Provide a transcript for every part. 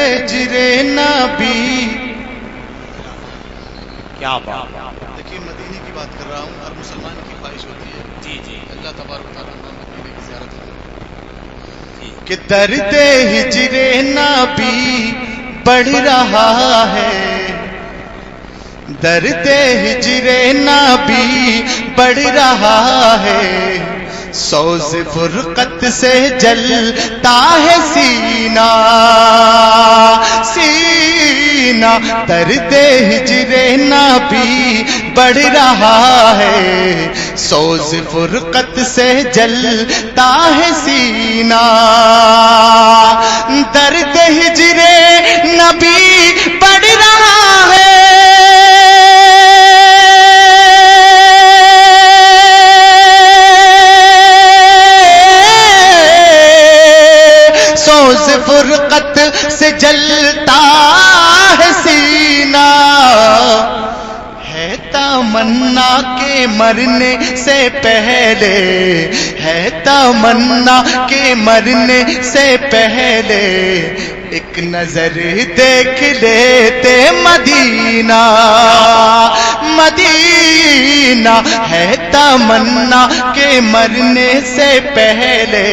ہجر نبی. کیا بات. دیکھیے مدینے کی بات کر رہا ہوں، ہر مسلمان کی خواہش ہوتی ہے جی جی اللہ تبارک و تعالیٰ مدینے کی زیارت کرے. کہ درد ہجر نبی بڑھ رہا ہے، درد ہجر نبی بڑھ رہا ہے، سوز فرقت سے جلتا ہے سینہ سینہ. درد ہجر نبی بڑھ رہا ہے، سوز فرقت سے جلتا ہے سینہ. درد ہجر نبی بڑھ رہا ہے، سوز فرقت سے جلتا ہے سینہ. ہے تمنا کے مرنے سے پہلے، ہے تمنا کے مرنے سے پہلے، ایک نظر دیکھ لیتے مدینہ مدینہ. ہے تمنا کے مرنے سے پہلے،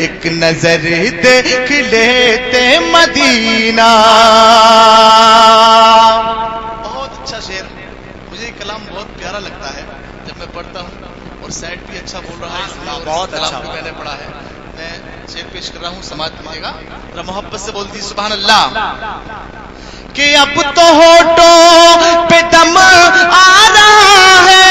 ایک نظر دیکھ لیتے مدینہ. بہت اچھا شعر، مجھے یہ کلام بہت پیارا لگتا ہے جب میں پڑھتا ہوں، اور سیٹ بھی اچھا بول رہا ہے اس میں، اور بہت کلام اچھا. بھی میں نے پڑھا ہے. میں شعر پیش کر رہا ہوں، سماعت کیجیے گا ذرا محبت سے بول دیجیے سبحان اللہ. کہ اب تو ہونٹوں پہ دم آ رہا ہے،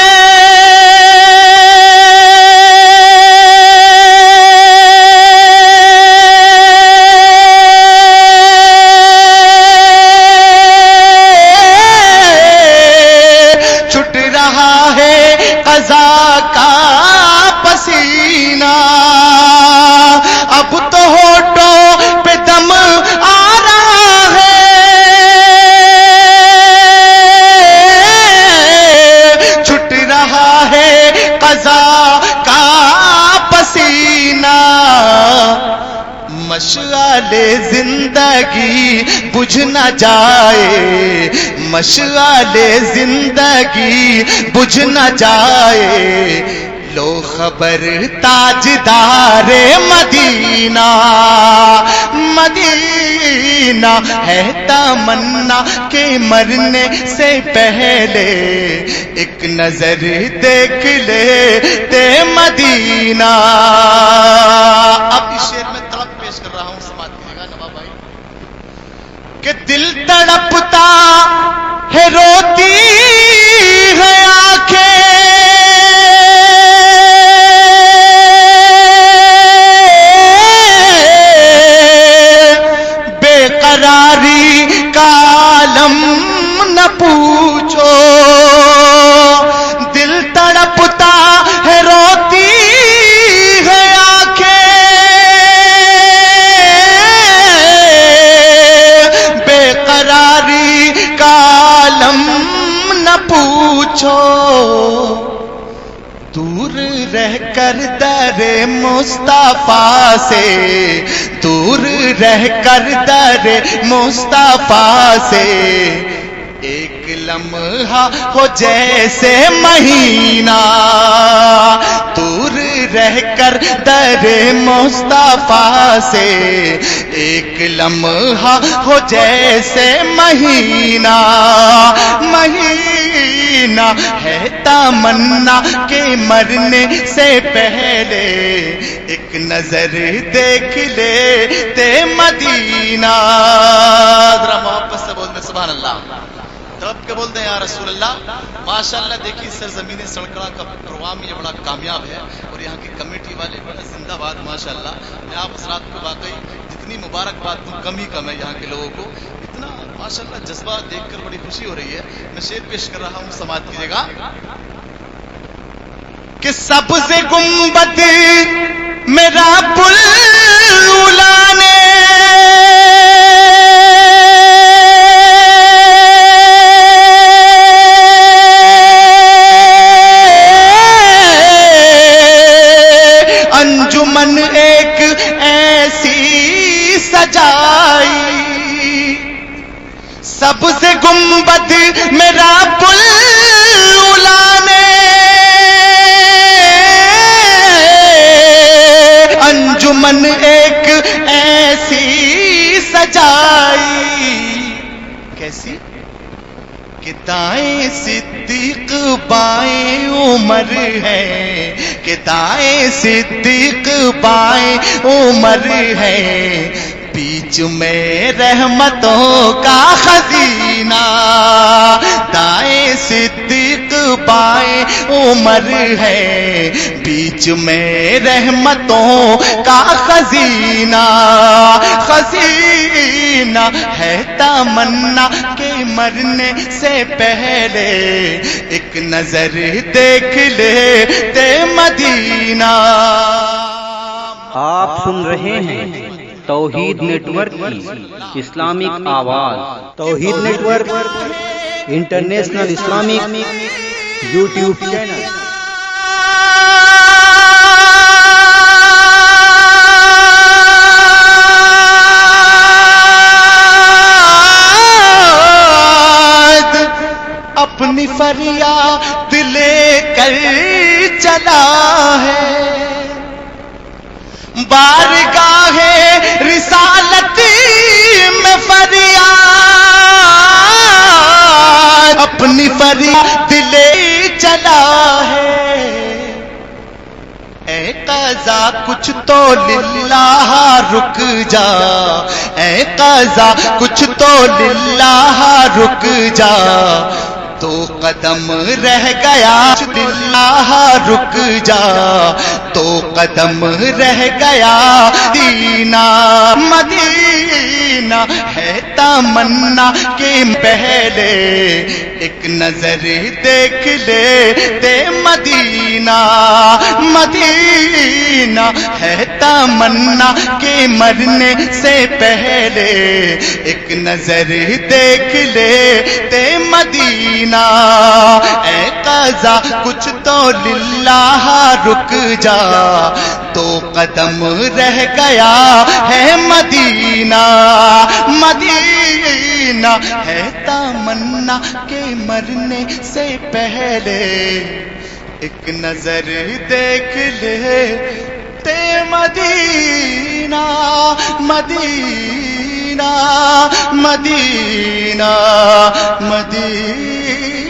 چھٹ رہا ہے قضا کا پسینہ. اب تو ہونٹوں پہ دم آ رہا ہے، چھٹ رہا ہے قضا کا پسینہ. مشعل زندگی بجھ نہ جائے، مشعل زندگی بجھ نہ جائے، لو خبر تاجدار مدینہ مدینہ. ہے تمنا کے مرنے سے پہلے، ایک نظر دیکھ لیتے مدینہ. اب اس شعر میں تڑپ پیش کر رہا ہوں، سماعت کیجیے گا نواب بھائی. کہ دل تڑپتا ہے، روتی ہے آنکھیں، بے قراری کا عالم نہ پوچھو. دل تڑپتا ہے، روتی ہے آنکھیں، بے قراری کا عالم نہ پوچھو. دور رہ کر در مصطفیٰ سے، دور رہ کر در مصطفیٰ سے، ایک لمحہ ہو جیسے مہینہ. دور رہ کر در مصطفیٰ سے، ایک لمحہ ہو جیسے مہینہ مہینہ. ہے تمنا کے مرنے سے پہلے، ایک نظر دیکھ لیتے مدینہ. ذرا محبت سے بولتے سبحان اللہ. تڑپ کے بولتے ہیں یا رسول اللہ. ماشاءاللہ دیکھیے سرزمین سڑکڑا کا پروگرام یہ بڑا کامیاب ہے، اور یہاں کی کمیٹی والے بڑا زندہ باد ماشاءاللہ. میں آپ حضرات کو واقعی جتنی مبارکباد دوں کم ہی کم ہے. یہاں کے لوگوں کو اتنا ماشاءاللہ جذبہ دیکھ کر بڑی خوشی ہو رہی ہے. میں شعر پیش کر رہا ہوں، سماعت کیجیے گا. کہ سبز گنبد میرا بلبلا نے انجمن ایک ایسی سجائی. سبز گنبد میرا بلولا نے انجمن ایک ایسی سجائی. کیسی کہ دائیں صدیق بائیں عمر ہے، کہ دائیں صدیق بائیں عمر ہے، بیچ میں رحمتوں کا خزینہ. دائیں صدیق بائیں عمر ہے، بیچ میں رحمتوں کا خزینہ. خزینہ ہے تمنا کہ مرنے سے پہلے ایک نظر دیکھ لے تے مدینہ. آپ سن رہے ہیں توحید نیٹ ورک کی اسلامک آواز. Tauheed network international Islamic YouTube channel. اپنی فریاد لے کر چلا ہے بارگاہ رسالت میں فریاد. اپنی فریاد لے چلا ہے. اے قضا کچھ تو للہ رک جا، اے قضا کچھ تو للہ رک جا. تو قدم رہ گیا للہ رک جا، تو قدم رہ گیا مدینہ. مدینہ ہے تمنا کہ پہلے ایک نظر دیکھ لے تے مدینہ. مدینہ ہے تمنا کہ مرنے سے پہلے ایک نظر دیکھ لے تے مدینہ. اے قضا کچھ تو للہ رک جا، تو قدم رہ گیا ہے مدینہ. مدینہ ہے تمنا کہ مرنے سے پہلے ایک نظر دیکھ لے تے مدینہ. مدینہ مدینہ مدینہ.